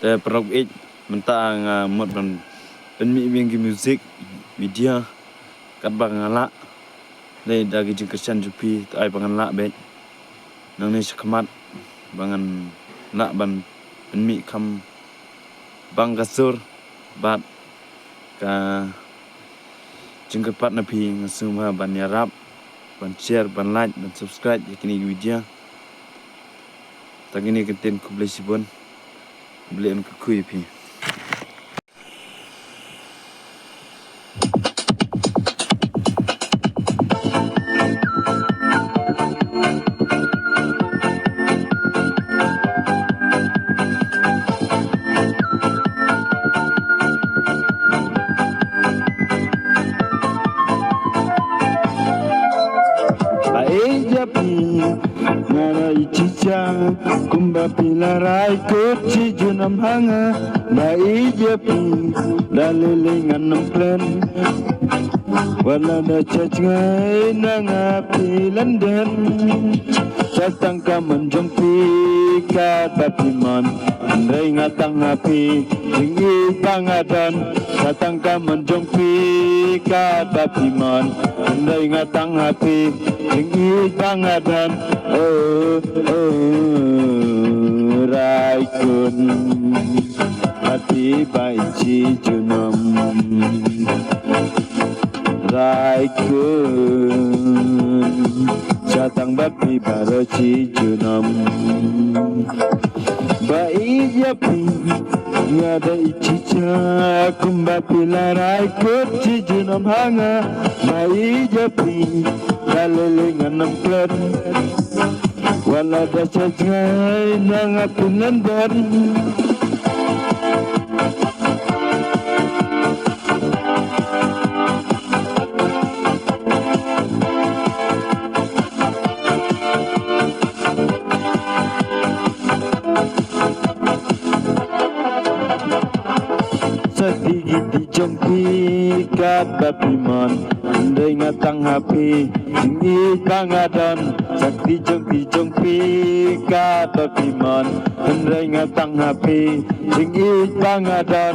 แต่ประกอบอีกมันต่างหมดมันเป็นมีเวียงกิมิวสิกมีเดียกับบางละเลยดagi jengkesan jupi ai bangan la bet nang ni sekmat bangan la banเป็นมีคำบางกระสุรบัดกะจึงกระปัดนาพีงซึ่งมาบันยารับบันแชร์บันไลค์บัน subscribe อย่างนี้วิดีโอตอนนี้กันเต็มคุบเลยสิบนบลิอันก็คุยพี่Nara ichicha kumba pilarai kuchi junam hanga bai jepi dalilingan nemplen wala da cacngai nanga pilanden satang kaman jompi ka bapiman andai ngatang api tinggi pangadan satang kaman jompi ka bapiman andai ngatang api tinggi pangadan raikun hati baiki junam raikun satang bapi baroci junam bai japi ngada ichicha kumbapi larai kuci junam hanga bai japi dalilingan nemplen wala da cacngai nangapin lenden Satigiti jompi kat bapiman andai ngatang hapi tinggi pangadan sakti jompi kat bapiman andai ngatang hapi tinggi pangadan